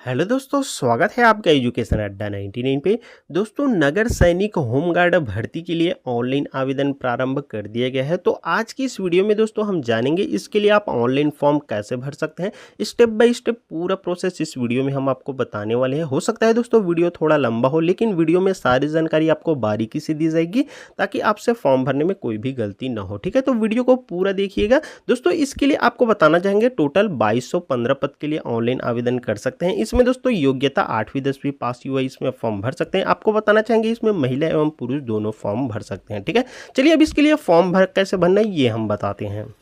Hello दोस्तों, स्वागत है आपका एजुकेशन अड्डा 99 पे। दोस्तों, नगर सैनिक होमगार्ड भर्ती के लिए ऑनलाइन आवेदन प्रारंभ कर दिया गया है। तो आज की इस वीडियो में दोस्तों हम जानेंगे इसके लिए आप ऑनलाइन फॉर्म कैसे भर सकते हैं। स्टेप बाय स्टेप पूरा प्रोसेस इस वीडियो में हम आपको बताने वाले हैं। हो सकता है दोस्तों वीडियो थोड़ा लंबा हो, लेकिन वीडियो में सारी जानकारी आपको बारीकी से दी जाएगी ताकि आपसे फॉर्म भरने में कोई भी गलती ना हो। ठीक है, तो वीडियो को पूरा देखिएगा। दोस्तों, इसके लिए आपको बताना चाहेंगे टोटल 2215 पद के लिए ऑनलाइन आवेदन कर सकते हैं। इसमें दोस्तों योग्यता 8वीं 10वीं पास हुआ इसमें फॉर्म भर सकते हैं। आपको बताना चाहेंगे इसमें महिला एवं पुरुष दोनों फॉर्म भर सकते हैं। ठीक है, चलिए अब इसके लिए फॉर्म भर कैसे भरना है ये हम बताते हैं।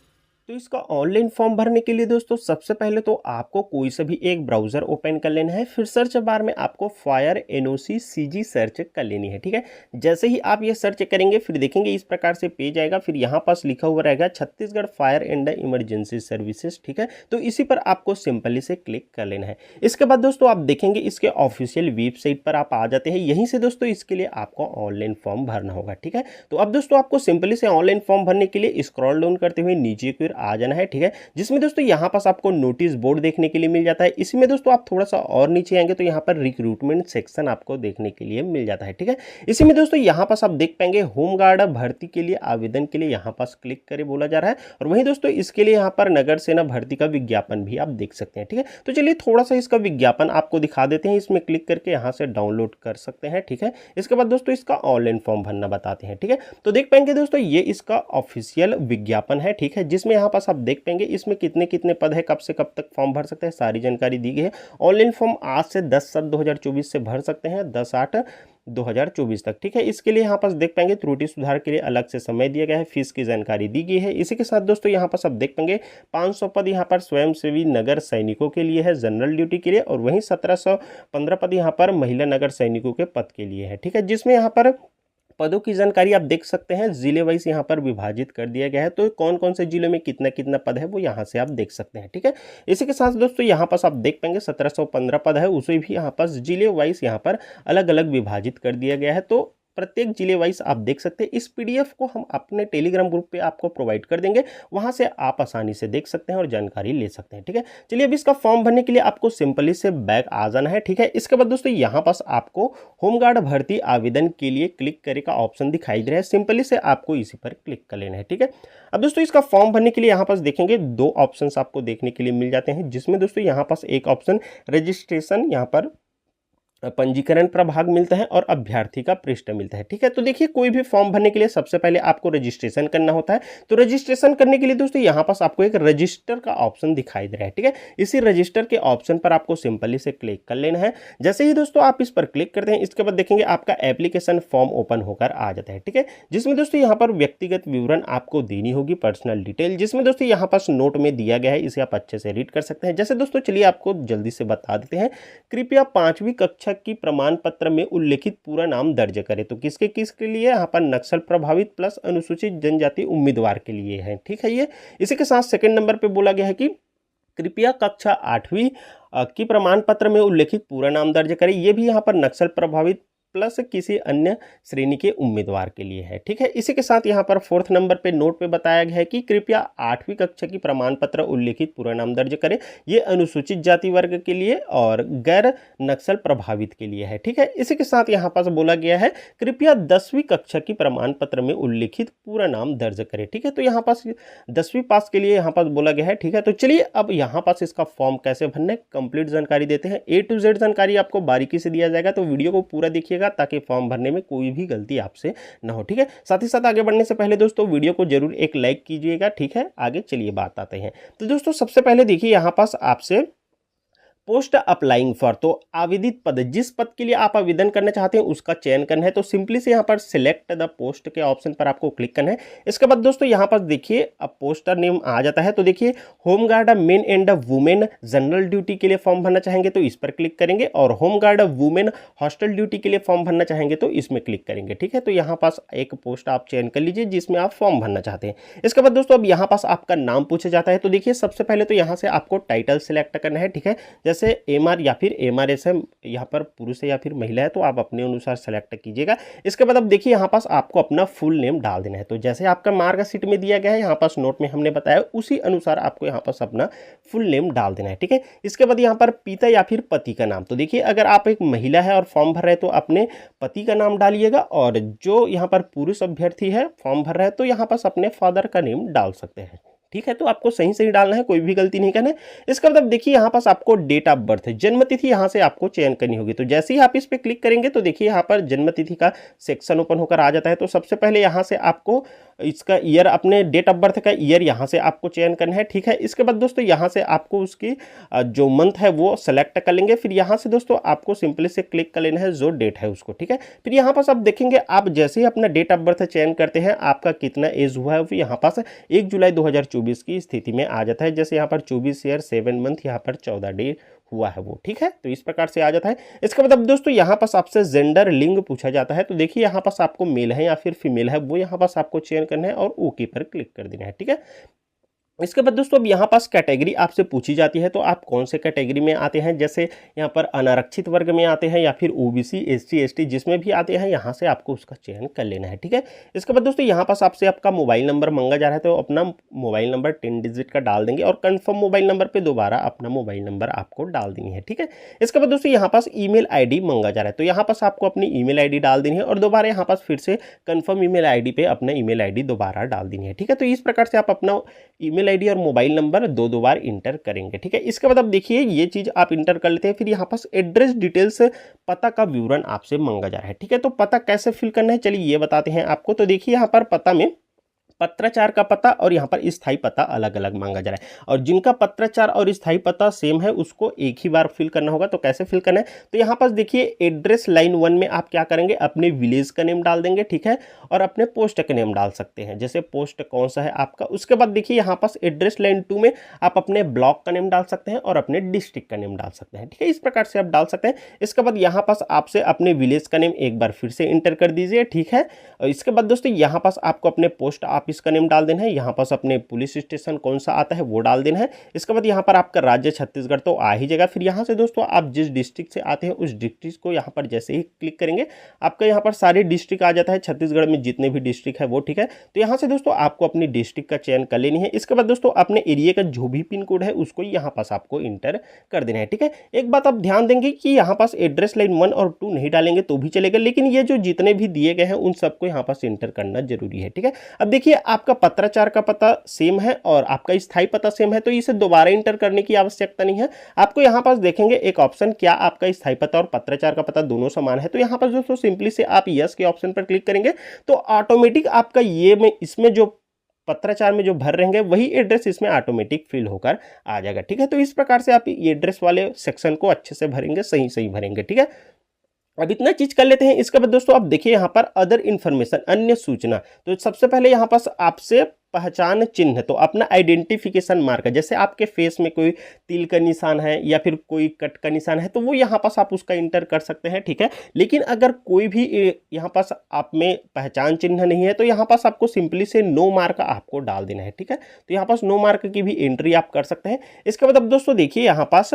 तो इसका ऑनलाइन फॉर्म भरने के लिए दोस्तों सबसे पहले तो आपको कोई सा भी एक ब्राउजर ओपन कर लेना है। फिर सर्च बार में आपको फायर एनओसी सीजी सर्च कर लेनी है। ठीक है, जैसे ही आप ये सर्च करेंगे फिर देखेंगे इस प्रकार से पेज आएगा। फिर यहाँ पास लिखा हुआ रहेगा Chhattisgarh fire and emergency services. ठीक है, तो इसी पर आपको सिंपली से क्लिक कर लेना है। इसके बाद दोस्तों आप देखेंगे इसके ऑफिशियल वेबसाइट पर आप आ जाते हैं। यहीं से दोस्तों इसके लिए आपको ऑनलाइन फॉर्म भरना होगा। ठीक है, तो अब दोस्तों आपको सिंपली से ऑनलाइन फॉर्म भरने के लिए स्क्रॉल डाउन करते हुए नीचे की ओर आ जाना है। ठीक है, जिसमें दोस्तों यहाँ पास आपको नोटिस बोर्ड देखने के लिए मिल जाता है। इसमें दोस्तों आप थोड़ा सा और नीचे आएंगे तो यहाँ पर रिक्रूटमेंट सेक्शन आपको देखने के लिए मिल जाता है। ठीक है, इसी में दोस्तों यहाँ पास आप देख पाएंगे होमगार्ड भर्ती के लिए आवेदन के लिए यहाँ पास क्लिक करें बोला जा रहा है। और वहीं दोस्तों इसके लिए यहाँ पर नगर सेना भर्ती का विज्ञापन भी आप देख सकते हैं। ठीक है, तो चलिए थोड़ा सा इसका विज्ञापन आपको दिखा देते हैं। इसमें क्लिक करके यहाँ से डाउनलोड कर सकते हैं। ठीक है, इसके बाद दोस्तों इसका ऑनलाइन फॉर्म भरना बताते हैं। ठीक है, तो देख पाएंगे दोस्तों ये इसका ऑफिशियल विज्ञापन है। ठीक है, जिसमें यहाँ पास आप देख पाएंगे इसमें कितने कितने पद है, कब से कब तक फॉर्म भर सकते हैं, सारी जानकारी दी गई है। ऑनलाइन फॉर्म आज से 10/7/2024 से भर सकते हैं 10/8/2024 तक। ठीक है, इसके लिए यहाँ पास देख पाएंगे त्रुटि सुधार के लिए अलग से समय दिया गया है, फीस की जानकारी दी गई है। इसी के साथ दोस्तों यहाँ पास आप देख पाएंगे 500 पद यहाँ पर स्वयंसेवी नगर सैनिकों के लिए है जनरल ड्यूटी के लिए, और वहीं 1715 पद यहाँ पर महिला नगर सैनिकों के पद के लिए है। ठीक है, जिसमें यहाँ पर पदों की जानकारी आप देख सकते हैं जिले वाइज यहाँ पर विभाजित कर दिया गया है। तो कौन कौन से जिलों में कितना कितना पद है वो यहाँ से आप देख सकते हैं। ठीक है, इसी के साथ दोस्तों यहाँ पास आप देख पाएंगे 1715 पद है, उसे भी यहाँ पास जिले वाइज यहाँ पर अलग अलग विभाजित कर दिया गया है। तो प्रत्येक जिले वाइज आप देख सकते हैं। इस पीडीएफ को हम अपने टेलीग्राम ग्रुप पे आपको प्रोवाइड कर देंगे, वहां से आप आसानी से देख सकते हैं और जानकारी ले सकते हैं। ठीक है, चलिए अब इसका फॉर्म भरने के लिए आपको सिंपली से बैक आ जाना है। ठीक है, इसके बाद दोस्तों यहाँ पास आपको होमगार्ड भर्ती आवेदन के लिए क्लिक करे का ऑप्शन दिखाई दे रहा है। सिंपली से आपको इसी पर क्लिक कर लेना है। ठीक है, अब दोस्तों इसका फॉर्म भरने के लिए यहाँ पास देखेंगे दो ऑप्शन आपको देखने के लिए मिल जाते हैं, जिसमें दोस्तों यहाँ पास एक ऑप्शन रजिस्ट्रेशन यहाँ पर पंजीकरण प्रभाग मिलता है और अभ्यर्थी का पृष्ठ मिलता है। ठीक है, तो देखिए कोई भी फॉर्म भरने के लिए सबसे पहले आपको रजिस्ट्रेशन करना होता है। तो रजिस्ट्रेशन करने के लिए दोस्तों यहाँ पास आपको एक रजिस्टर का ऑप्शन दिखाई दे रहा है। ठीक है, इसी रजिस्टर के ऑप्शन पर आपको सिंपली से क्लिक कर लेना है। जैसे ही दोस्तों आप इस पर क्लिक करते हैं इसके बाद देखेंगे आपका एप्लीकेशन फॉर्म ओपन होकर आ जाता है। ठीक है, जिसमें दोस्तों यहाँ पर व्यक्तिगत विवरण आपको देनी होगी, पर्सनल डिटेल, जिसमें दोस्तों यहाँ पास नोट में दिया गया है, इसे आप अच्छे से रीड कर सकते हैं। जैसे दोस्तों चलिए आपको जल्दी से बता देते हैं। कृपया 5वीं कक्षा की प्रमाण पत्र में उल्लेखित पूरा नाम दर्ज करें। तो किसके किसके लिए, यहाँ पर नक्सल प्रभावित प्लस अनुसूचित जनजाति उम्मीदवार के लिए है। ठीक है, ये इसी के साथ सेकंड नंबर पे बोला गया है कि कृपया कक्षा 8वीं की प्रमाण पत्र में उल्लेखित पूरा नाम दर्ज करें। ये भी यहाँ पर नक्सल प्रभावित प्लस किसी अन्य श्रेणी के उम्मीदवार के लिए है। ठीक है, इसी के साथ यहाँ पर 4th नंबर पे नोट पे बताया गया है कि कृपया 8वीं कक्षा की प्रमाण पत्र उल्लेखित पूरा नाम दर्ज करें। ये अनुसूचित जाति वर्ग के लिए और गैर नक्सल प्रभावित के लिए है। ठीक है, इसी के साथ यहाँ पास बोला गया है कृपया 10वीं कक्षा की प्रमाण पत्र में उल्लेखित पूरा नाम दर्ज करें। ठीक है, तो यहाँ पास 10वीं पास के लिए यहाँ पास बोला गया है। ठीक है, तो चलिए अब यहाँ पास इसका फॉर्म कैसे भरना है कंप्लीट जानकारी देते हैं। A to Z जानकारी आपको बारीकी से दिया जाएगा, तो वीडियो को पूरा देखिए ताकि फॉर्म भरने में कोई भी गलती आपसे ना हो। ठीक है, साथ ही साथ आगे बढ़ने से पहले दोस्तों वीडियो को जरूर एक लाइक कीजिएगा। ठीक है, आगे चलिए बात आते हैं। तो दोस्तों सबसे पहले देखिए यहाँ पास आपसे पोस्ट अप्लाइंग फॉर, तो आवेदित पद, जिस पद के लिए आप आवेदन करना चाहते हैं उसका चयन करना है। तो सिंपली से यहाँ पर सिलेक्ट द पोस्ट के ऑप्शन पर आपको क्लिक करना है। इसके बाद दोस्तों यहाँ पर देखिए अब पोस्टर नेम आ जाता है। तो देखिए home guard main and women general duty के लिए फॉर्म भरना चाहेंगे तो इस पर क्लिक करेंगे, और होमगार्ड वुमेन हॉस्टल ड्यूटी के लिए फॉर्म भरना चाहेंगे तो इसमें क्लिक करेंगे। ठीक है, तो यहाँ पास एक पोस्ट आप चयन कर लीजिए जिसमें आप फॉर्म भरना चाहते हैं। इसके बाद दोस्तों अब यहाँ पास आपका नाम पूछा जाता है। तो देखिए सबसे पहले तो यहाँ से आपको टाइटल सिलेक्ट करना है। ठीक है, जैसे जैसे एमआर या फिर एमआरएस है, यहाँ पर पुरुष है या फिर महिला है, तो आप अपने अनुसार सेलेक्ट कीजिएगा। इसके बाद अब देखिए यहाँ पास आपको अपना फुल नेम डाल देना है। तो जैसे आपका मार्कशीट में दिया गया है, यहाँ पास नोट में हमने बताया, उसी अनुसार आपको यहाँ पास अपना फुल नेम डाल देना है, ठीक है। इसके बाद यहाँ पर पिता या फिर पति का नाम, तो देखिए अगर आप एक महिला है और फॉर्म भर रहे हैं तो अपने पति का नाम डालिएगा, और जो यहाँ पर पुरुष अभ्यर्थी है फॉर्म भर रहा है तो यहाँ पास अपने फादर का नेम डाल सकते हैं, ठीक है। तो आपको सही सही डालना है, कोई भी गलती नहीं करना है। इसका मतलब देखिए यहाँ पास आपको डेट ऑफ बर्थ है, जन्म तिथि यहाँ से आपको चयन करनी होगी। तो जैसे ही आप इस पे क्लिक करेंगे तो देखिए यहाँ पर जन्म तिथि का सेक्शन ओपन होकर आ जाता है। तो सबसे पहले यहाँ से आपको इसका ईयर, अपने डेट ऑफ बर्थ का ईयर यहाँ से आपको चयन करना है, ठीक है। इसके बाद दोस्तों यहाँ से आपको उसकी जो मंथ है वो सेलेक्ट कर लेंगे। फिर यहाँ से दोस्तों आपको सिंपली से क्लिक कर लेना है जो डेट है उसको, ठीक है। फिर यहाँ पास आप देखेंगे, आप जैसे ही अपना डेट ऑफ बर्थ चयन करते हैं, आपका कितना एज हुआ है वो यहाँ पास 1 जुलाई 2024 की स्थिति में आ जाता है। जैसे यहाँ पर 24 ईयर 7 मंथ, यहाँ पर 14 डे हुआ है वो, ठीक है। तो इस प्रकार से आ जाता है। इसका मतलब दोस्तों यहाँ पास आपसे जेंडर, लिंग पूछा जाता है। तो देखिए यहाँ पास आपको मेल है या फिर फीमेल है, वो यहाँ पास आपको चयन करना है और ओके पर क्लिक कर देना है, ठीक है। इसके बाद दोस्तों अब यहाँ पास कैटेगरी आपसे पूछी जाती है, तो आप कौन से कैटेगरी में आते हैं, जैसे यहाँ पर अनारक्षित वर्ग में आते हैं या फिर ओबीसी, एससी, एसटी, जिसमें भी आते हैं यहाँ से आपको उसका चयन कर लेना है, ठीक है। इसके बाद दोस्तों यहाँ पास आपसे आपका मोबाइल नंबर मांगा जा रहा है, तो अपना मोबाइल नंबर 10 डिजिट का डाल देंगे और कन्फर्म मोबाइल नंबर पर दोबारा अपना मोबाइल नंबर आपको डाल देनी है, ठीक है। इसके बाद दोस्तों यहाँ पास ईमेल आईडी मांगा जा रहा है, तो यहाँ पास आपको अपनी ईमेल आईडी डाल देनी है और दोबारा यहाँ पास फिर से कन्फर्म ईमेल आईडी पे अपना ईमेल आईडी दोबारा डाल देनी है, ठीक है। तो इस प्रकार से आप अपना ईमेल आईडी और मोबाइल नंबर दो बार इंटर करेंगे, ठीक है। इसके बाद अब देखिए ये चीज आप इंटर कर लेते हैं। फिर यहाँ पास एड्रेस डिटेल्स, पता का विवरण आपसे मांगा जा रहा है, ठीक है। तो पता कैसे फिल करना है चलिए ये बताते हैं आपको। तो देखिए यहाँ पर पता में पत्राचार का पता और यहाँ पर स्थायी पता अलग अलग मांगा जा रहा है, और जिनका पत्राचार और स्थायी पता सेम है उसको एक ही बार फिल करना होगा। तो कैसे फिल करना है, तो यहाँ पास देखिए एड्रेस लाइन 1 में आप क्या करेंगे, अपने विलेज का नेम डाल देंगे, ठीक है, और अपने पोस्ट का नेम डाल सकते हैं, जैसे पोस्ट कौन सा है आपका। उसके बाद देखिए यहाँ पास एड्रेस लाइन 2 में आप अपने ब्लॉक का नेम डाल सकते हैं और अपने डिस्ट्रिक्ट का नेम डाल सकते हैं, ठीक है। इस प्रकार से आप डाल सकते हैं। इसके बाद यहाँ पास आपसे अपने विलेज का नेम एक बार फिर से इंटर कर दीजिए, ठीक है। और इसके बाद दोस्तों यहाँ पास आपको अपने पोस्ट ऑफिस का नेम डाल देना है, यहाँ पास अपने पुलिस स्टेशन कौन सा आता है वो डाल देना है। इसके बाद यहाँ पर आपका राज्य छत्तीसगढ़ तो आ ही जाएगा। फिर यहाँ से दोस्तों आप जिस डिस्ट्रिक्ट से आते हैं उस डिस्ट्रिक्ट को यहाँ पर जैसे ही क्लिक करेंगे आपका यहाँ पर सारे डिस्ट्रिक्ट आ जाता है, छत्तीसगढ़ में जितने भी डिस्ट्रिक्ट है वो, ठीक है। तो यहाँ से दोस्तों आपको अपनी डिस्ट्रिक्ट का चयन कर लेनी है। इसके बाद दोस्तों अपने एरिया का जो भी पिन कोड है उसको यहाँ पास आपको इंटर कर देना है, ठीक है। एक बात आप ध्यान देंगे कि यहाँ पास एड्रेस लाइन 1 और 2 नहीं डालेंगे तो भी चलेगा, लेकिन ये जो जितने भी दिए गए हैं उन सबको यहाँ पास इंटर करना जरूरी है, ठीक है। अब देखिए आपका पत्राचार का पता सेम है और आपका स्थायी पता सेम है, तो इसे दोबारा इंटर करने की आवश्यकता नहीं है। आपको यहाँ पास देखेंगे एक ऑप्शन, क्या आपका स्थायी पता और पत्राचार का पता दोनों समान है, तो यहाँ पर दोस्तों सिंपली से आप यस के ऑप्शन पर क्लिक करेंगे तो ऑटोमेटिक आपका ये में इसमें जो पत्राचार में जो भर रहेंगे वही एड्रेस इसमें ऑटोमेटिक फिल होकर आ जाएगा, ठीक है। तो इस प्रकार से आप ये एड्रेस वाले सेक्शन को अच्छे से भरेंगे, सही सही भरेंगे, ठीक है। अब इतना चीज कर लेते हैं। इसके बाद दोस्तों आप देखिए यहाँ पर अदर इन्फॉर्मेशन, अन्य सूचना। तो सबसे पहले यहाँ पास आपसे पहचान चिन्ह, तो अपना आइडेंटिफिकेशन मार्कर, जैसे आपके फेस में कोई तिल का निशान है या फिर कोई कट का निशान है तो वो यहाँ पास आप उसका इंटर कर सकते हैं, ठीक है। लेकिन अगर कोई भी यहाँ पास आप में पहचान चिन्ह नहीं है तो यहाँ पास आपको सिंपली से नो मार्क आपको डाल देना है, ठीक है। तो यहाँ पास नो मार्क की भी एंट्री आप कर सकते हैं। इसके बाद अब दोस्तों देखिए यहाँ पास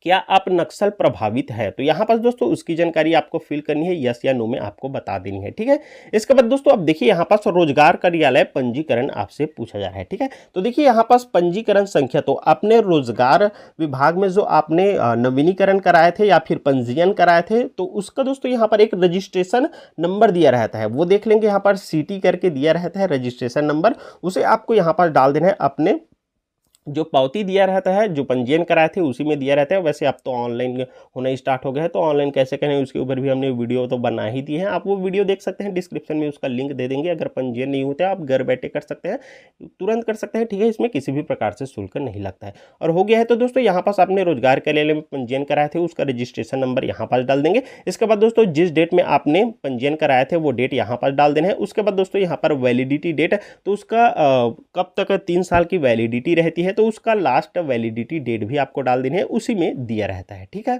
क्या आप नक्सल प्रभावित है, तो यहाँ पर दोस्तों उसकी जानकारी आपको फिल करनी है, यस या नो में आपको बता देनी है, ठीक है। इसके बाद दोस्तों अब देखिए यहाँ पास रोजगार कार्यालय पंजीकरण आपसे पूछा जा रहा है, ठीक है। तो देखिए यहाँ पास पंजीकरण संख्या, तो अपने रोजगार विभाग में जो आपने नवीनीकरण कराए थे या फिर पंजीयन कराए थे तो उसका दोस्तों यहाँ पर एक रजिस्ट्रेशन नंबर दिया रहता है, वो देख लेंगे। यहाँ पर सीटी करके दिया रहता है रजिस्ट्रेशन नंबर, उसे आपको यहाँ पर डाल देना है। अपने जो पावती दिया रहता है, जो पंजीयन कराए थे उसी में दिया रहता है। वैसे अब तो ऑनलाइन होना स्टार्ट हो गया है, तो ऑनलाइन कैसे करें उसके ऊपर भी हमने वीडियो तो बना ही दी है, आप वो वीडियो देख सकते हैं, डिस्क्रिप्शन में उसका लिंक दे देंगे। अगर पंजीयन नहीं होता है आप घर बैठे कर सकते हैं, तुरंत कर सकते हैं, ठीक है। इसमें किसी भी प्रकार से शुल्क नहीं लगता है। और हो गया है तो दोस्तों यहाँ पास आपने रोजगार कार्यालय में पंजीयन कराए थे उसका रजिस्ट्रेशन नंबर यहाँ पास डाल देंगे। इसके बाद दोस्तों जिस डेट में आपने पंजीयन कराए थे वो डेट यहाँ पास डाल देना है। उसके बाद दोस्तों यहाँ पर वैलिडिटी डेट, तो उसका कब तक 3 साल की वैलिडिटी रहती है, तो उसका लास्ट वैलिडिटी डेट भी आपको डाल देनी है, उसी में दिया रहता है, ठीक है।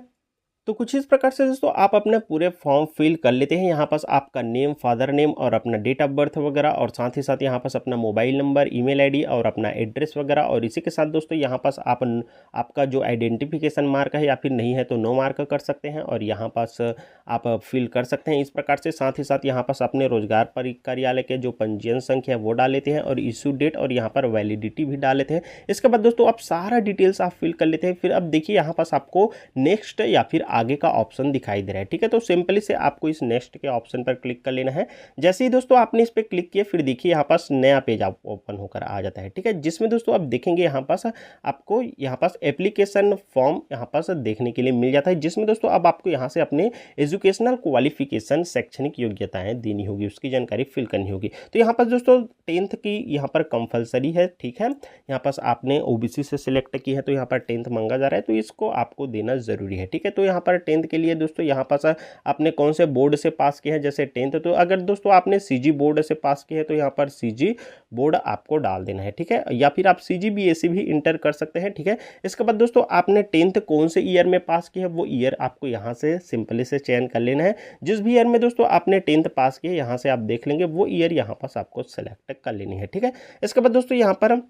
तो कुछ इस प्रकार से दोस्तों आप अपना पूरे फॉर्म फिल कर लेते हैं। यहाँ पास आपका नेम, फादर नेम और अपना डेट ऑफ बर्थ वगैरह, और साथ ही साथ यहाँ पास अपना मोबाइल नंबर, ईमेल आईडी और अपना एड्रेस वगैरह। और इसी के साथ दोस्तों यहाँ पास आपका जो आइडेंटिफिकेशन मार्क है या फिर नहीं है तो नो मार्क कर सकते हैं, और यहाँ पास आप फिल कर सकते हैं इस प्रकार से। साथ ही साथ यहाँ पास अपने रोजगार कार्यालय के जो पंजीयन संख्या है वो डाल लेते हैं, और इशू डेट और यहाँ पर वैलिडिटी भी डाल लेते हैं। इसके बाद दोस्तों आप सारा डिटेल्स आप फिल कर लेते हैं। फिर अब देखिए यहाँ पास आपको नेक्स्ट या फिर आगे का ऑप्शन दिखाई दे रहा है, ठीक है। तो सिंपली से आपको इस नेक्स्ट के ऑप्शन पर क्लिक कर लेना है। जैसे ही दोस्तों आपने इस पर क्लिक किया, फिर देखिए यहाँ पास नया पेज आप ओपन होकर आ जाता है, ठीक है, जिसमें दोस्तों आप देखेंगे यहाँ पास आपको यहाँ पास एप्लीकेशन फॉर्म यहाँ पास देखने के लिए मिल जाता है, जिसमें दोस्तों अब आपको यहाँ से अपने एजुकेशनल क्वालिफिकेशन, शैक्षणिक योग्यताएं देनी होगी, उसकी जानकारी फिल करनी होगी। तो यहाँ पास दोस्तों 10th की यहाँ पर कंपलसरी है, ठीक है। यहाँ पास आपने ओबीसी से सिलेक्ट की है तो यहाँ पर 10th मांगा जा रहा है, तो इसको आपको देना जरूरी है, ठीक है। तो यहाँ पर 10th के लिए दोस्तों यहाँ पास आपने कौन से बोर्ड से पास किया है, जैसे 10th, तो अगर दोस्तों आपने सीजी बोर्ड से पास किया है तो यहाँ पर सीजी बोर्ड आपको डाल देना है, ठीक है, या फिर आप सीजीबीएसई भी इंटर कर सकते हैं, ठीक है। इसके बाद दोस्तों आपने 10th कौन से ईयर में पास किया है वो ईयर आपको यहाँ से सिंपली से चयन कर लेना है। जिस भी ईयर में दोस्तों आपने 10th पास किया यहाँ से आप देख लेंगे, वो ईयर यहाँ पास आपको सेलेक्ट कर लेनी है, ठीक है। इसके बाद दोस्तों यहाँ पर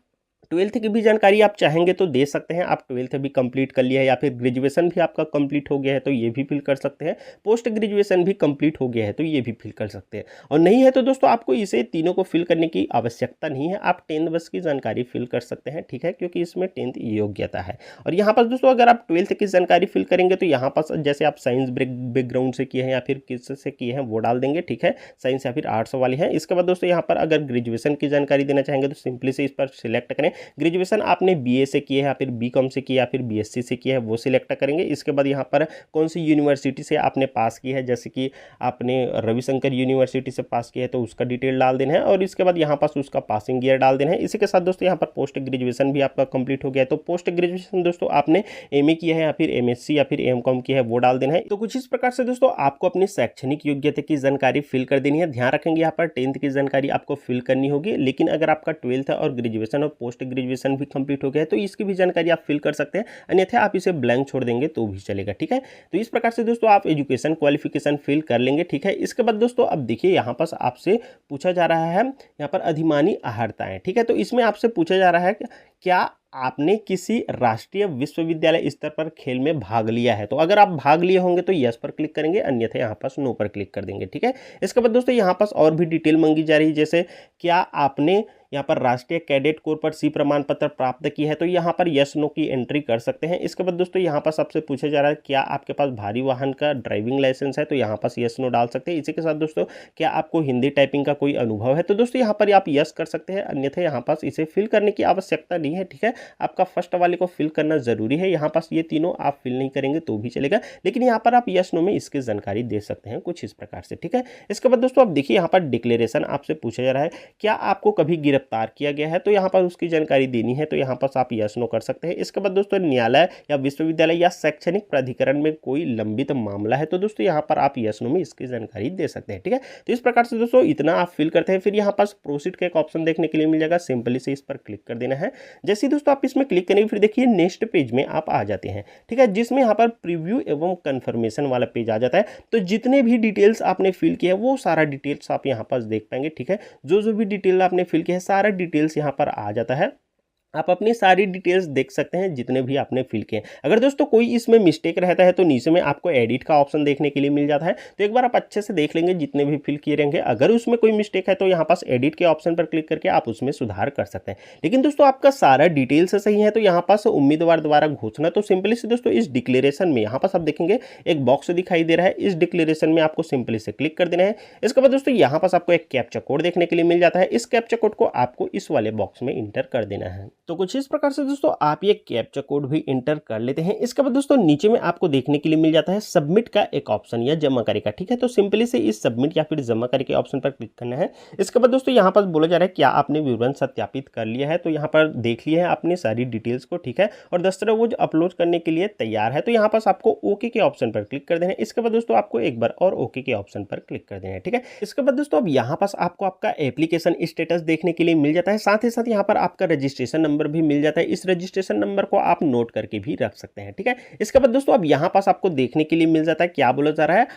12th की भी जानकारी आप चाहेंगे तो दे सकते हैं। आप 12th भी कंप्लीट कर लिया है या फिर ग्रेजुएशन भी आपका कंप्लीट हो गया है तो ये भी फिल कर सकते हैं। पोस्ट ग्रेजुएशन भी कंप्लीट हो गया है तो ये भी फिल कर सकते हैं, और नहीं है तो दोस्तों आपको इसे तीनों को फिल करने की आवश्यकता नहीं है। आप 10th बस की जानकारी फिल कर सकते हैं, ठीक है, क्योंकि इसमें 10th योग्यता है। और यहाँ पर दोस्तों अगर आप 12th की जानकारी फिल करेंगे तो यहाँ पर जैसे आप साइंस बैकग्राउंड से किए हैं या फिर किस से किए हैं वो डाल देंगे, ठीक है, साइंस या फिर आर्ट्स वाले हैं। इसके बाद दोस्तों यहाँ पर अगर ग्रेजुएशन की जानकारी देना चाहेंगे तो सिंपली से इस पर सिलेक्ट करें। ग्रेजुएशन आपने बीए से किया है या फिर बीकॉम से किया या फिर बीएससी से किया है वो सिलेक्ट करेंगे। इसके बाद यहाँ पर कौन सी यूनिवर्सिटी से आपने पास की है, जैसे कि आपने रविशंकर यूनिवर्सिटी से पास किया है तो उसका डिटेल डाल देना है, और इसके बाद यहाँ पास उसका पासिंग ईयर डाल देना है। इसी के साथ दोस्तों यहाँ पर पोस्ट ग्रेजुएशन भी आपका कंप्लीट हो गया है, तो पोस्ट ग्रेजुएशन दोस्तों आपने एमए किया है या फिर एमएससी या फिर एमकॉम किया है वो डाल देना है। तो कुछ इस प्रकार से दोस्तों आपको अपनी शैक्षणिक योग्यता की जानकारी फिल कर देनी है। ध्यान रखेंगे यहाँ पर 10th की जानकारी आपको फिल करनी होगी, लेकिन अगर आपका 12th और ग्रेजुएशन और पोस्ट ग्रेजुएशन भी कंप्लीट हो गया है तो इसकी भी जानकारी आप फिल कर सकते हैं, अन्यथा आप इसे ब्लैंक छोड़ देंगे तो भी चलेगा, ठीक है। तो इस प्रकार से दोस्तों आप एजुकेशन क्वालिफिकेशन फिल कर लेंगे, ठीक है। इसके बाद दोस्तों अब देखिए यहाँ पास आपसे पूछा जा रहा है यहाँ पर अधिमानी अहर्ताएं, ठीक है। तो इसमें आपसे पूछा जा रहा है कि क्या आपने किसी राष्ट्रीय विश्वविद्यालय स्तर पर खेल में भाग लिया है। तो अगर आप भाग लिए होंगे तो यस पर क्लिक करेंगे, अन्यथा यहाँ पास नो पर क्लिक कर देंगे, ठीक है। इसके बाद दोस्तों यहाँ पास और भी डिटेल मांगी जा रही है, जैसे क्या आपने यहाँ पर राष्ट्रीय कैडेट कोर पर सी प्रमाण पत्र प्राप्त की है, तो यहाँ पर यस नो की एंट्री कर सकते हैं। इसके बाद दोस्तों यहाँ पर सबसे पूछा जा रहा है क्या आपके पास भारी वाहन का ड्राइविंग लाइसेंस है, तो यहाँ पास यस नो डाल सकते हैं। इसी के साथ दोस्तों क्या आपको हिंदी टाइपिंग का कोई अनुभव है, तो दोस्तों यहाँ पर आप यस कर सकते हैं, अन्यथा यहाँ पास इसे फिल करने की आवश्यकता नहीं है, ठीक है। आपका फर्स्ट वाले को फिल करना जरूरी है। यहाँ पास ये तीनों आप फिल नहीं करेंगे तो भी चलेगा, लेकिन यहाँ पर आप यस नो में इसकी जानकारी दे सकते हैं कुछ इस प्रकार से, ठीक है। इसके बाद दोस्तों आप देखिए यहाँ पर डिक्लेरेशन आपसे पूछा जा रहा है क्या आपको कभी गिरफ्तार किया गया है, तो यहाँ पर उसकी जानकारी देनी है, तो यहाँ पर आप यस नो कर सकते हैं। इसके बाद दोस्तों न्यायालय या विश्वविद्यालय या शैक्षणिक प्राधिकरण में कोई लंबित मामला है, तो दोस्तों यहाँ पर आप यस नो में इसकी जानकारी दे सकते हैं, ठीक है। तो इस प्रकार से दोस्तों इतना आप फिल करते हैं। फिर यहाँ पास प्रोसीड का एक ऑप्शन देखने के लिए मिल जाएगा, सिंपली से इस पर क्लिक कर देना है। जैसे ही दोस्तों आप इसमें क्लिक करेंगे फिर देखिए नेक्स्ट पेज में आप आ जाते हैं, ठीक है, जिसमें यहाँ पर प्रीव्यू एवं कंफर्मेशन वाला पेज आ जाता है। तो जितने भी डिटेल्स आपने फिल किया है वो सारा डिटेल्स आप यहाँ पास देख पाएंगे, ठीक है। जो भी डिटेल आपने फिल किया है सारा डिटेल्स यहाँ पर आ जाता है। आप अपनी सारी डिटेल्स देख सकते हैं जितने भी आपने फिल किए। अगर दोस्तों कोई इसमें मिस्टेक रहता है तो नीचे में आपको एडिट का ऑप्शन देखने के लिए मिल जाता है, तो एक बार आप अच्छे से देख लेंगे जितने भी फिल किए रहेंगे। अगर उसमें कोई मिस्टेक है तो यहाँ पास एडिट के ऑप्शन पर क्लिक करके आप उसमें सुधार कर सकते हैं। लेकिन दोस्तों आपका सारा डिटेल्स सही है तो यहाँ पास उम्मीदवार द्वारा घोषणा, तो सिंपली से दोस्तों इस डिक्लेरेशन में यहाँ पास आप देखेंगे एक बॉक्स दिखाई दे रहा है, इस डिक्लेरेशन में आपको सिंपली से क्लिक कर देना है। इसके बाद दोस्तों यहाँ पास आपको एक कैप्चा कोड देखने के लिए मिल जाता है, इस कैप्चा कोड को आपको इस वाले बॉक्स में इंटर कर देना है। तो कुछ इस प्रकार दोस्तों आप ये कैप्चा कोड भी इंटर कर लेते हैं। इसके बाद दोस्तों नीचे में आपको देखने के लिए मिल जाता है सबमिट का एक ऑप्शन या जमा करे का, ठीक है। तो सिंपली से इस सबमिट या फिर जमा करे के ऑप्शन पर क्लिक करना है। इसके बाद दोस्तों यहाँ पर बोला जा रहा है क्या आपने विवरण सत्यापित कर लिया है, तो यहाँ पर देख लिया है आपने सारी डिटेल्स को, ठीक है, और दस्तावेज अपलोड करने के लिए तैयार है, तो यहाँ पास आपको ओके के ऑप्शन पर क्लिक कर देना है। इसके बाद दोस्तों आपको एक बार और ओके के ऑप्शन पर क्लिक कर देना है, ठीक है। इसके बाद दोस्तों अब यहाँ पास आपको आपका एप्लीकेशन स्टेटस देखने के लिए मिल जाता है, साथ ही साथ यहाँ पर आपका रजिस्ट्रेशन नंबर भी मिल जाता है। इस रजिस्ट्रेशन नंबर को आप नोट करके भी रख सकते हैं, ठीक है। इसके बाद दोस्तों अब यहाँ पास आपको देखने के लिए मिल जाता है क्या बोला जा रहा है,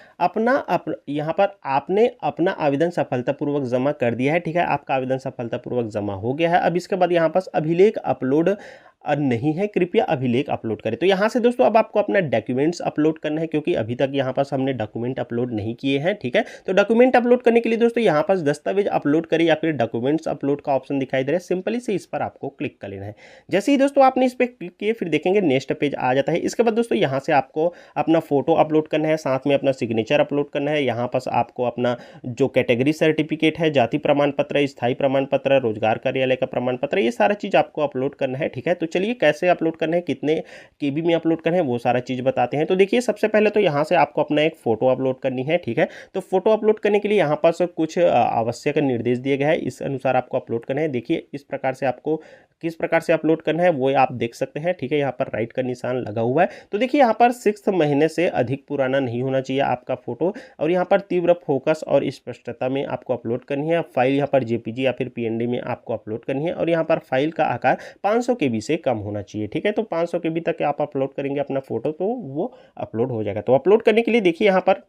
यहाँ पर आपने अपना आवेदन सफलतापूर्वक जमा कर दिया है, ठीक है। आपका आवेदन सफलतापूर्वक जमा हो गया है। अब इसके बाद यहाँ पास अभिलेख अपलोड नहीं है, कृपया अभिलेख अपलोड करें। तो यहाँ से दोस्तों अब आपको अपना डॉक्यूमेंट्स अपलोड करना है, क्योंकि अभी तक यहाँ पास हमने डॉक्यूमेंट अपलोड नहीं किए हैं, ठीक है। तो डॉक्यूमेंट अपलोड करने के लिए दोस्तों यहाँ पास दस्तावेज अपलोड करें या फिर डॉक्यूमेंट्स अपलोड का ऑप्शन दिखाई दे रहा है, सिंपली से इस पर आपको क्लिक कर लेना है। जैसे ही दोस्तों आपने इस पर क्लिक किए फिर देखेंगे नेक्स्ट पेज आ जाता है। इसके बाद दोस्तों यहाँ से आपको अपना फोटो अपलोड करना है, साथ में अपना सिग्नेचर अपलोड करना है। यहाँ पास आपको अपना जो कैटेगरी सर्टिफिकेट है, जाति प्रमाण पत्र, स्थायी प्रमाण पत्र, रोजगार कार्यालय का प्रमाण पत्र, ये सारा चीज आपको अपलोड करना है, ठीक है। तो चलिए कैसे अपलोड करना है, कितने केबी में अपलोड करना है, वो सारा चीज बताते हैं। तो देखिए सबसे पहले तो यहाँ से आपको अपना एक फोटो अपलोड करनी है, ठीक है। तो फोटो अपलोड करने के लिए यहाँ पास कुछ आवश्यक निर्देश दिए गए हैं, इस अनुसार आपको अपलोड करना है। देखिए इस प्रकार से आपको किस प्रकार से अपलोड करना है वो आप देख सकते हैं, ठीक है। यहाँ पर राइट का निशान लगा हुआ है। तो देखिए यहाँ पर 6 महीने से अधिक पुराना नहीं होना चाहिए आपका फोटो, और यहाँ पर तीव्र फोकस और स्पष्टता में आपको अपलोड करनी है। फाइल यहाँ पर जेपीजी या फिर पीएनडी में आपको अपलोड करनी है, और यहाँ पर फाइल का आकार 500 केबी से कम होना चाहिए, ठीक है। तो 500 केबी तक आप अपलोड करेंगे अपना फोटो तो वो अपलोड हो जाएगा। तो अपलोड करने के लिए देखिए यहाँ पर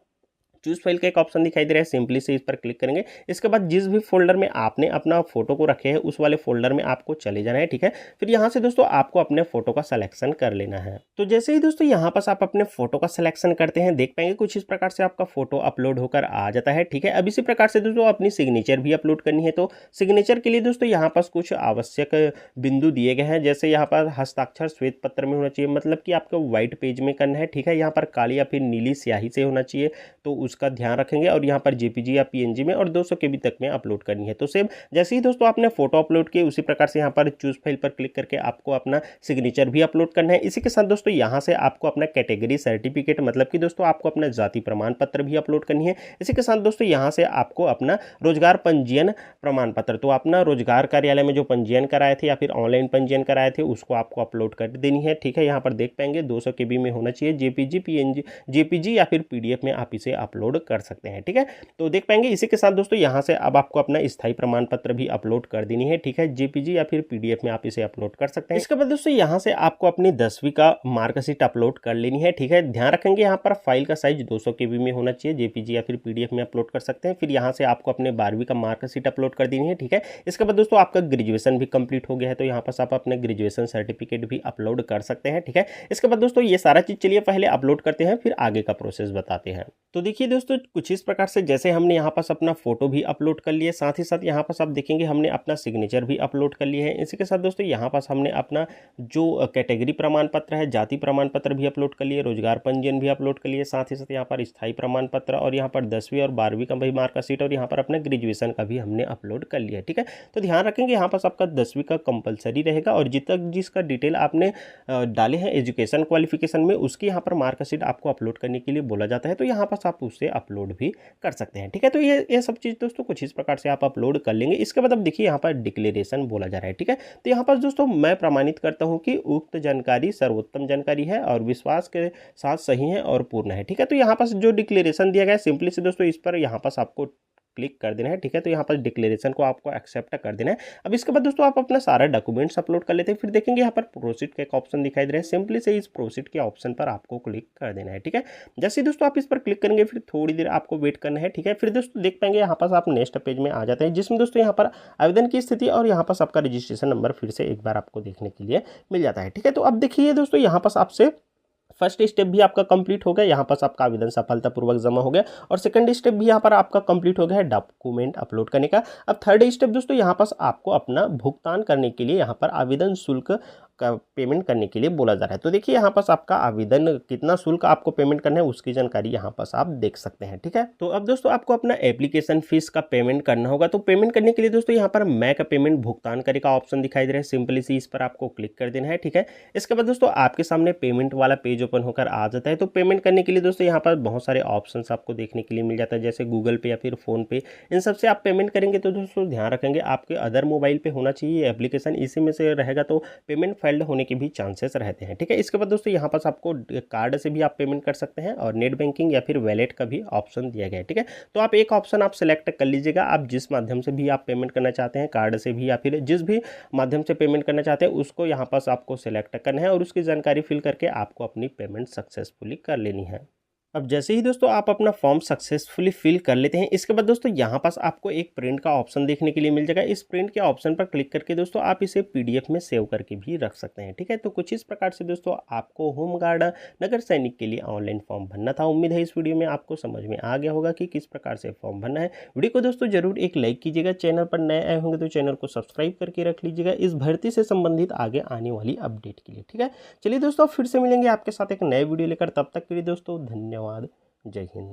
चूज फाइल का एक ऑप्शन दिखाई दे रहा है, सिंपली से इस पर क्लिक करेंगे। इसके बाद जिस भी फोल्डर में आपने अपना फोटो को रखे है उस वाले फोल्डर में आपको चले जाना है, ठीक है। फिर यहाँ से दोस्तों आपको अपने फोटो का सिलेक्शन कर लेना है। तो जैसे ही दोस्तों यहाँ पास आप अपने फोटो का सिलेक्शन करते हैं देख पाएंगे कुछ इस प्रकार से आपका फोटो अपलोड होकर आ जाता है, ठीक है। अब इसी प्रकार से दोस्तों अपनी सिग्नेचर भी अपलोड करनी है। तो सिग्नेचर के लिए दोस्तों यहाँ पास कुछ आवश्यक बिंदु दिए गए हैं, जैसे यहाँ पर हस्ताक्षर श्वेत पत्र में होना चाहिए, मतलब कि आपको व्हाइट पेज में करना है, ठीक है। यहाँ पर काली या फिर नीली स्याही से होना चाहिए, तो उसका ध्यान रखेंगे। और यहाँ पर जेपीजी या पीएनजी में और 200 केबी तक में अपलोड करनी है। तो सेम जैसे ही दोस्तों आपने फोटो अपलोड किए उसी प्रकार से यहाँ पर चूज फाइल पर क्लिक करके आपको अपना सिग्नेचर भी अपलोड करना है। इसी के साथ दोस्तों यहाँ से आपको अपना कैटेगरी सर्टिफिकेट, मतलब कि दोस्तों आपको अपना जाति प्रमाण पत्र भी अपलोड करनी है। इसी के साथ दोस्तों यहाँ से आपको अपना रोजगार पंजीयन प्रमाण पत्र, तो अपना रोजगार कार्यालय में जो पंजीयन कराए थे या फिर ऑनलाइन पंजीयन कराए थे उसको आपको अपलोड कर देनी है, ठीक है। यहाँ पर देख पाएंगे 200 केबी में होना चाहिए, जेपीजी पीएनजी जेपीजी या फिर पीडीएफ में आप इसे अपलोड कर सकते हैं, ठीक है। तो देख पाएंगे इसी के साथ दोस्तों यहाँ से अब आपको अपना स्थायी प्रमाण पत्र भी अपलोड कर देनी है, ठीक है। जेपीजी या फिर पीडीएफ में आप इसे अपलोड कर सकते हैं। इसके बाद दोस्तों यहाँ से आपको अपनी 10वीं का मार्कशीट अपलोड कर लेनी है, ठीक है। ध्यान रखेंगे यहाँ पर फाइल का साइज 200 केबी में होना चाहिए, जेपीजी या फिर पीडीएफ में अपलोड कर सकते हैं। फिर यहाँ से आपको अपने 12वीं का मार्कशीट अपलोड कर देनी है, ठीक है। इसके बाद दोस्तों आपका ग्रेजुएशन भी कंप्लीट हो गया है, तो यहाँ पर आप अपने ग्रेजुएशन सर्टिफिकेट भी अपलोड कर सकते हैं, ठीक है। इसके बाद दोस्तों ये सारा चीज चलिए पहले अपलोड करते हैं, फिर आगे का प्रोसेस बताते हैं। तो देखिए दोस्तों कुछ इस प्रकार से जैसे हमने यहाँ पास अपना फोटो भी अपलोड कर लिए, साथ ही साथ यहाँ पास आप देखेंगे हमने अपना सिग्नेचर भी अपलोड कर लिए है। इसी के साथ दोस्तों यहाँ पास हमने अपना जो कैटेगरी प्रमाण पत्र है, जाति प्रमाण पत्र भी अपलोड कर लिए, रोजगार पंजीयन भी अपलोड कर लिए, साथ ही साथ यहाँ पर स्थायी प्रमाण पत्र और यहाँ पर 10वीं और 12वीं का भी मार्कशीट और यहाँ पर अपना ग्रेजुएशन का भी हमने अपलोड कर लिया, ठीक है। तो ध्यान रखेंगे यहाँ पास आपका 10वीं का कंपलसरी रहेगा, और जिसका डिटेल आपने डाले हैं एजुकेशन क्वालिफिकेशन में उसकी यहाँ पर मार्कशीट आपको अपलोड करने के लिए बोला जाता है, तो यहाँ पास आप उससे अपलोड भी कर सकते हैं, ठीक है। तो ये सब चीज़ दोस्तों कुछ इस प्रकार से आप अपलोड कर लेंगे। इसके बाद अब देखिए यहाँ पर डिक्लेरेशन बोला जा रहा है, ठीक है। तो यहाँ पर दोस्तों मैं प्रमाणित करता हूँ कि उक्त जानकारी सर्वोत्तम जानकारी है और विश्वास के साथ सही है और पूर्ण है, ठीक है। तो यहाँ पर जो डिक्लेरेशन दिया गया है सिंपली से दोस्तों इस पर यहाँ पर आपको क्लिक कर देना है, ठीक है। तो यहाँ पर डिक्लेरेशन को आपको एक्सेप्ट कर देना है। अब इसके बाद दोस्तों आप अपना सारा डॉक्यूमेंट्स अपलोड कर लेते हैं। फिर देखेंगे यहाँ पर प्रोसीड का एक ऑप्शन दिखाई दे रहा है, सिंपली से इस प्रोसीड के ऑप्शन पर आपको क्लिक कर देना है, ठीक है। जैसे दोस्तों आप इस पर क्लिक करेंगे फिर थोड़ी देर आपको वेट करना है, ठीक है। फिर दोस्तों देख पाएंगे यहाँ पर आप नेक्स्ट पेज में आ जाते हैं, जिसमें दोस्तों यहाँ पर आवेदन की स्थिति और यहाँ पर आपका रजिस्ट्रेशन नंबर फिर से एक बार आपको देखने के लिए मिल जाता है, ठीक है। तो अब देखिए दोस्तों यहाँ पर आपसे फर्स्ट स्टेप भी आपका कंप्लीट हो गया, यहाँ पर आपका आवेदन सफलतापूर्वक जमा हो गया, और सेकंड स्टेप भी यहाँ पर आपका कंप्लीट हो गया है डॉक्यूमेंट अपलोड करने का। अब थर्ड स्टेप दोस्तों यहाँ पर आपको अपना भुगतान करने के लिए यहाँ पर आवेदन शुल्क का पेमेंट करने के लिए बोला जा रहा है। तो देखिए यहाँ पर आपका आवेदन कितना शुल्क आपको पेमेंट करना है उसकी जानकारी यहाँ पर आप देख सकते हैं, ठीक है। तो अब दोस्तों आपको अपना एप्लीकेशन फीस का पेमेंट करना होगा। तो पेमेंट करने के लिए दोस्तों यहाँ पर मैक पेमेंट भुगतान करे का ऑप्शन दिखाई दे रहा है, सिंपली से इस पर आपको क्लिक कर देना है, ठीक है। इसके बाद दोस्तों आपके सामने पेमेंट वाला पेज ओपन होकर आ जाता है। तो पेमेंट करने के लिए दोस्तों यहाँ पर बहुत सारे ऑप्शन आपको देखने के लिए मिल जाता है, जैसे गूगल पे या फिर फोन पे, इन सबसे आप पेमेंट करेंगे। तो दोस्तों ध्यान रखेंगे आपके अदर मोबाइल पे होना चाहिए एप्लीकेशन, इसी में से रहेगा तो पेमेंट फेल्ड होने के भी चांसेस रहते हैं। ठीक है, इसके बाद दोस्तों यहाँ पास आपको कार्ड से भी आप पेमेंट कर सकते हैं और नेट बैंकिंग या फिर वैलेट का भी ऑप्शन दिया गया है। ठीक है, तो आप एक ऑप्शन आप सेलेक्ट कर लीजिएगा, आप जिस माध्यम से भी आप पेमेंट करना चाहते हैं, कार्ड से भी या फिर जिस भी माध्यम से पेमेंट करना चाहते हैं, उसको यहाँ पास आपको सेलेक्ट करना है और उसकी जानकारी फिल करके आपको अपनी पेमेंट सक्सेसफुली कर लेनी है। अब जैसे ही दोस्तों आप अपना फॉर्म सक्सेसफुली फिल कर लेते हैं, इसके बाद दोस्तों यहाँ पास आपको एक प्रिंट का ऑप्शन देखने के लिए मिल जाएगा। इस प्रिंट के ऑप्शन पर क्लिक करके दोस्तों आप इसे पीडीएफ में सेव करके भी रख सकते हैं। ठीक है, तो कुछ इस प्रकार से दोस्तों आपको होमगार्ड नगर सैनिक के लिए ऑनलाइन फॉर्म भरना था। उम्मीद है इस वीडियो में आपको समझ में आ गया होगा कि किस प्रकार से फॉर्म भरना है। वीडियो को दोस्तों जरूर एक लाइक कीजिएगा, चैनल पर नए आए होंगे तो चैनल को सब्सक्राइब करके रख लीजिएगा इस भर्ती से संबंधित आगे आने वाली अपडेट के लिए। ठीक है, चलिए दोस्तों फिर से मिलेंगे आपके साथ एक नए वीडियो लेकर, तब तक के लिए दोस्तों धन्यवाद। जय हिंद।